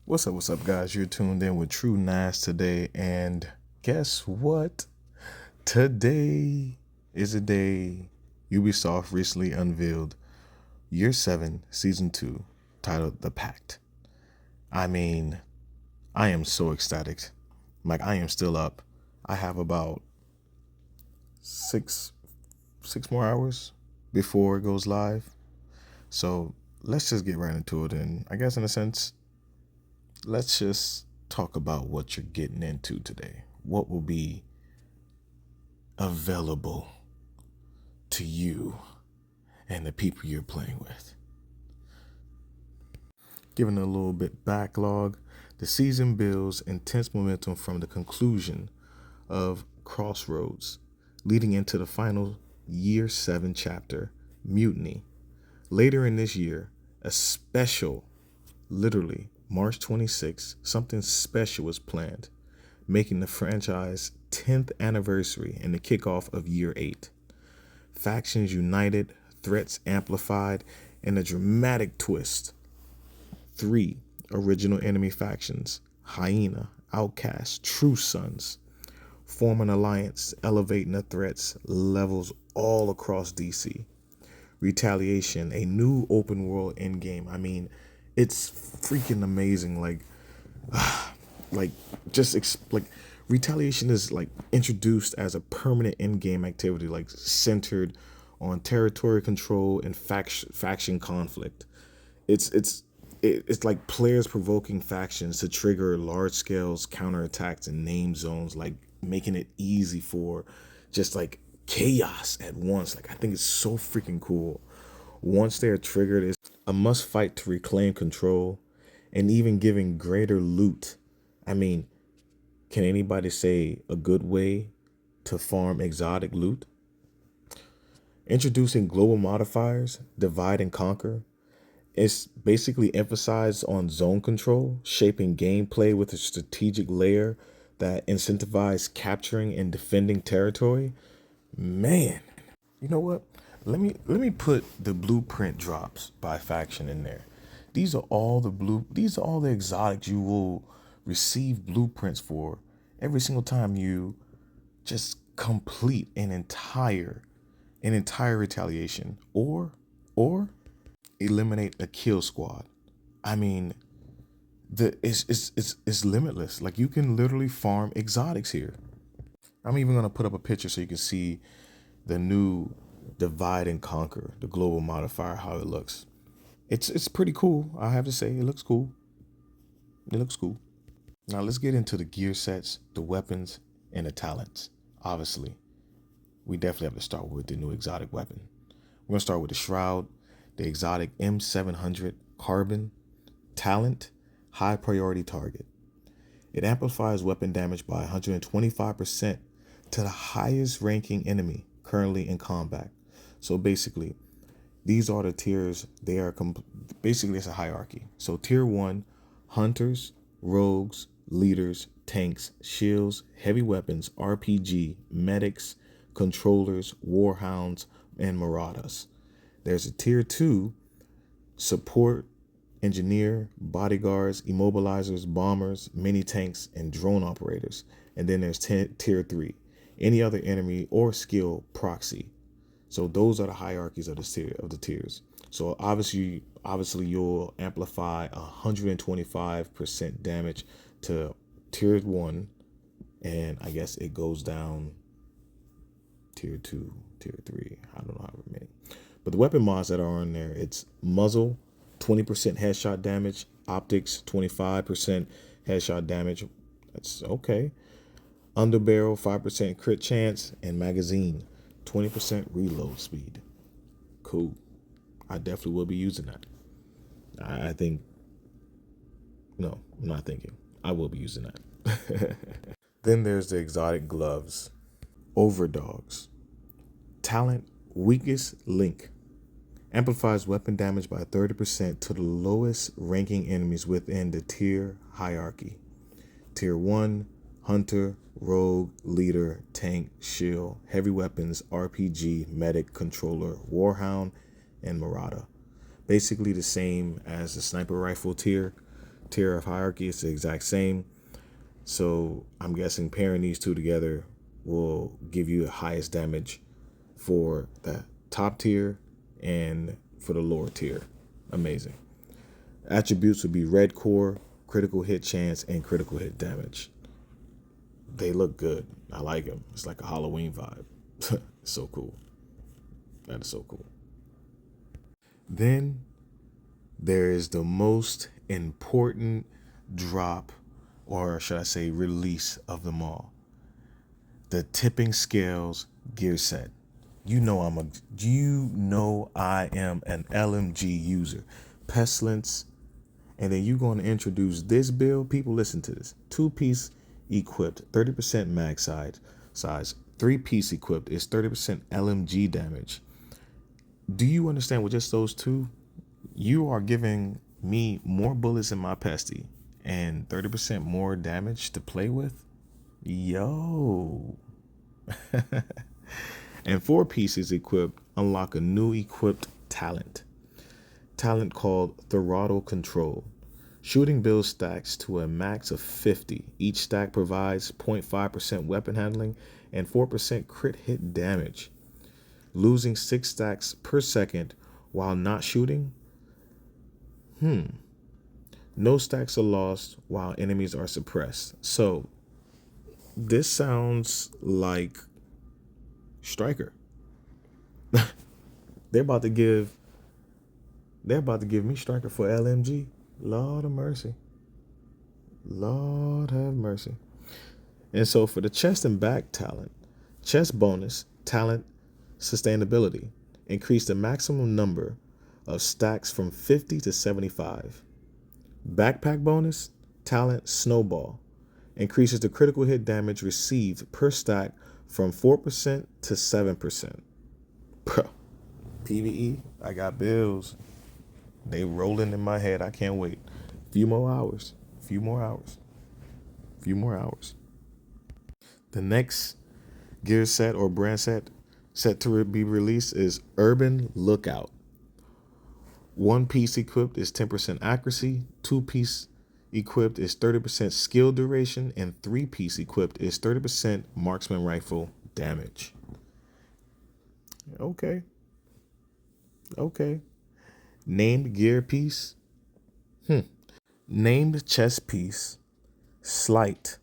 What's up, guys? You're tuned in with Tru-Nazz today, and guess what? Today is a day Ubisoft recently unveiled Year 7, Season 2, titled The Pact. I mean, I am so ecstatic. Like, I am still up. I have about six more hours before it goes live. So let's just get right into it, and I guess in a sense, let's just talk about what you're getting into today. What will be available to you and the people you're playing with. Given a little bit backlog, the season builds intense momentum from the conclusion of Crossroads, leading into the final Year 7 chapter, Mutiny. Later in this year, a special, literally March 26th, something special is planned, making the franchise 10th anniversary and the kickoff of Year 8. Factions united, threats amplified, and a dramatic twist. 3 original enemy factions, Hyena, Outcasts, Tru-Nazz, form an alliance, elevating the threats levels all across DC. Retaliation, a new open world endgame. I mean, it's freaking amazing. Like Retaliation is like introduced as a permanent in-game activity, like centered on territory control and faction conflict. It's like players provoking factions to trigger large scales counterattacks and name zones, like making it easy for just like chaos at once. Like, I think it's so freaking cool. Once they are triggered, it's a must fight to reclaim control and even giving greater loot. I mean, can anybody say a good way to farm exotic loot? Introducing global modifiers, divide and conquer. It's basically emphasized on zone control, shaping gameplay with a strategic layer that incentivizes capturing and defending territory. Man, you know what? Let me put the blueprint drops by faction in there. These are all the exotics you will receive blueprints for every single time you just complete an entire retaliation or eliminate a kill squad. I mean, it's limitless. Like, you can literally farm exotics here. I'm even gonna put up a picture so you can see the new divide and conquer, the global modifier, how it looks. It's pretty cool. I have to say, it looks cool. It looks cool. Now let's get into the gear sets, the weapons, and the talents. Obviously, we definitely have to start with the new exotic weapon. We're gonna start with the Shroud, the exotic M700 Carbon talent, high priority target. It amplifies weapon damage by 125% to the highest ranking enemy currently in combat. So basically, these are the tiers. They are basically, it's a hierarchy. So tier 1, hunters, rogues, leaders, tanks, shields, heavy weapons, RPG, medics, controllers, warhounds, and marauders. There's a tier 2, support, engineer, bodyguards, immobilizers, bombers, mini tanks, and drone operators. And then there's tier 3, any other enemy or skill proxy. So those are the hierarchies of the tiers. So obviously you'll amplify 125% damage to tier 1, and I guess it goes down tier 2, tier 3. I don't know how many. But the weapon mods that are on there, it's muzzle, 20% headshot damage, optics, 25% headshot damage. That's okay. Underbarrel, 5% crit chance, and magazine, 20% reload speed. Cool. I definitely will be using that. I think, no, I'm not thinking. I will be using that. Then there's the exotic gloves. Overdogs. Talent, weakest link. Amplifies weapon damage by 30% to the lowest ranking enemies within the tier hierarchy. Tier 1, hunter, rogue, leader, tank, shield, heavy weapons, RPG, medic, controller, warhound, and marauder. Basically the same as the sniper rifle tier. tier of hierarchy. It's the exact same. So I'm guessing pairing these two together will give you the highest damage for the top tier and for the lower tier. Amazing. Attributes would be red core, critical hit chance, and critical hit damage. They look good. I like them. It's like a Halloween vibe. So cool. That is so cool. Then there is the most important drop, or should I say release, of them all. The tipping scales gear set. You know I am an LMG user. Pestilence. And then you're going to introduce this build. People, listen to this. 2-piece equipped, 30% mag size. 3-piece equipped is 30% LMG damage. Do you understand with just those two? You are giving me more bullets in my pesty and 30% more damage to play with? Yo. And 4 pieces equipped unlock a new equipped talent. Talent called Throttle Control. Shooting build stacks to a max of 50. Each stack provides 0.5% weapon handling and 4% crit hit damage. Losing 6 stacks per second while not shooting? No stacks are lost while enemies are suppressed. So this sounds like Striker. They're about to give me Striker for LMG. Lord of mercy. Lord have mercy. And so for the chest and back talent, chest bonus, talent sustainability, increase the maximum number of stacks from 50 to 75. Backpack bonus, talent snowball, increases the critical hit damage received per stack from 4% to 7%. Bro, PvE, I got bills. They rolling in my head. I can't wait. Few more hours. The next gear set or brand set to be released is Urban Lookout. 1-piece equipped is 10% accuracy. 2-piece equipped is 30% skill duration, and 3-piece equipped is 30% marksman rifle damage. Okay. Named gear piece. Named chest piece. Slight.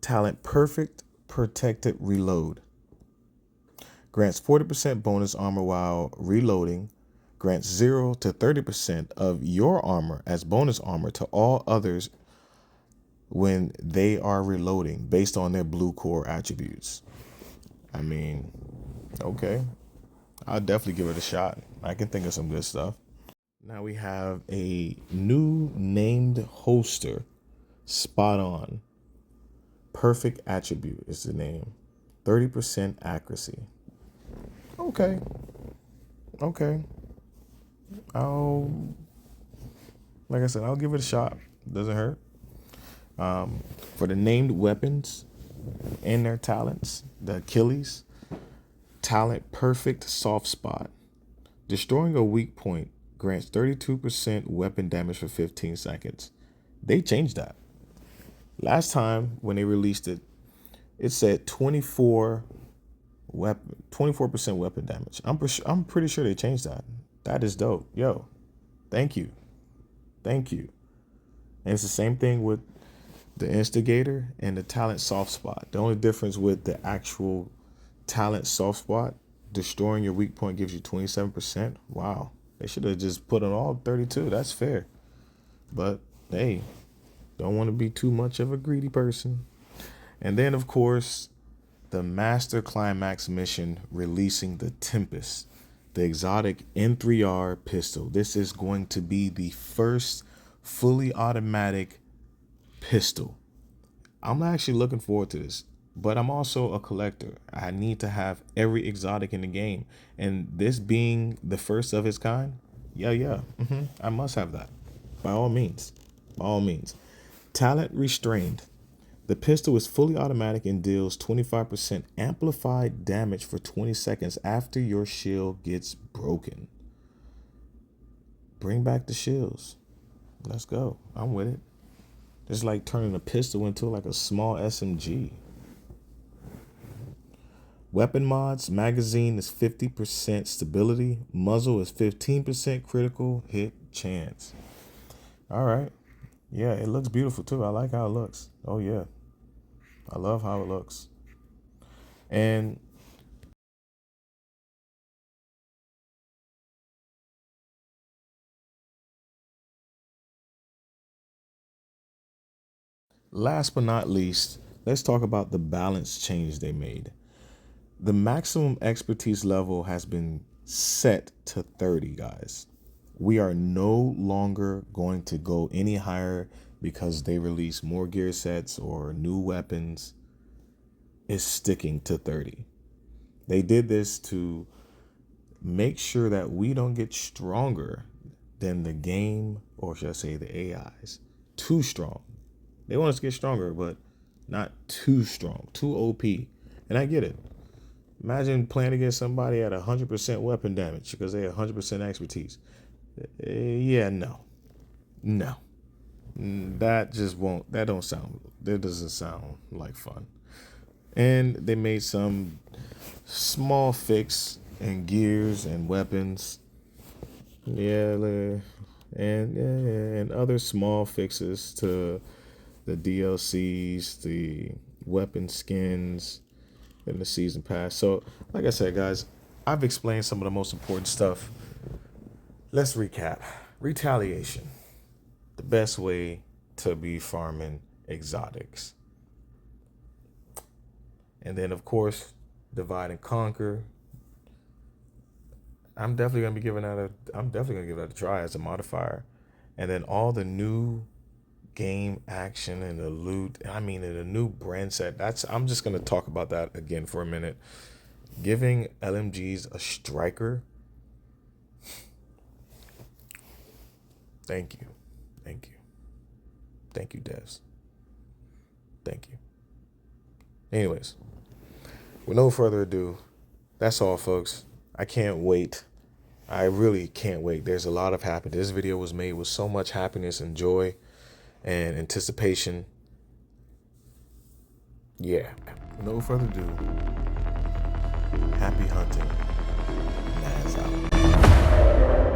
Talent perfect protected reload. Grants 40% bonus armor while reloading. Grants 0 to 30% of your armor as bonus armor to all others when they are reloading based on their blue core attributes. I mean, okay. I'll definitely give it a shot. I can think of some good stuff. Now we have a new named holster. Spot on. Perfect attribute is the name. 30% accuracy. Okay. Like I said, I'll give it a shot. Doesn't hurt. For the named weapons and their talents, the Achilles, talent perfect soft spot. Destroying a weak point grants 32% weapon damage for 15 seconds. They changed that. Last time when they released it, it said 24% weapon damage. I'm pretty sure they changed that. That is dope. Yo, thank you. And it's the same thing with the instigator and the talent soft spot. The only difference with the actual talent soft spot, destroying your weak point gives you 27%. Wow. They should have just put on all 32. That's fair. But hey, don't want to be too much of a greedy person. And then, of course, the Master Climax mission releasing the Tempest, the exotic M3R pistol. This is going to be the first fully automatic pistol. I'm actually looking forward to this, but I'm also a collector. I need to have every exotic in the game. And this being the first of its kind, I must have that. By all means. Talent restrained. The pistol is fully automatic and deals 25% amplified damage for 20 seconds after your shield gets broken. Bring back the shields. Let's go. I'm with it. It's like turning a pistol into like a small SMG. Weapon mods, magazine is 50% stability, muzzle is 15% critical hit chance. All right. Yeah, it looks beautiful too. I like how it looks. Oh yeah. I love how it looks. And last but not least, let's talk about the balance change they made. The maximum expertise level has been set to 30, guys. We are no longer going to go any higher because they release more gear sets or new weapons. It's sticking to 30. They did this to make sure that we don't get stronger than the game, or should I say the AIs, too strong. They want us to get stronger, but not too strong, too OP. And I get it. Imagine playing against somebody at 100% weapon damage because they have 100% expertise. Yeah, no. That just won't, that doesn't sound like fun. And they made some small fix in gears and weapons. Yeah, and other small fixes to the DLCs, the weapon skins, and the season pass. So, like I said, guys, I've explained some of the most important stuff. Let's recap. Retaliation, the best way to be farming exotics. And then, of course, divide and conquer. I'm definitely gonna give that a try as a modifier. And then all the new game action and the loot. I mean, and the new brand set. I'm just gonna talk about that again for a minute. Giving LMGs a striker. Thank you. Thank you. Thank you, devs. Thank you. Anyways, with no further ado, that's all, folks. I can't wait. I really can't wait. There's a lot of happiness. This video was made with so much happiness and joy and anticipation. Yeah. No further ado. Happy hunting. Nazz out.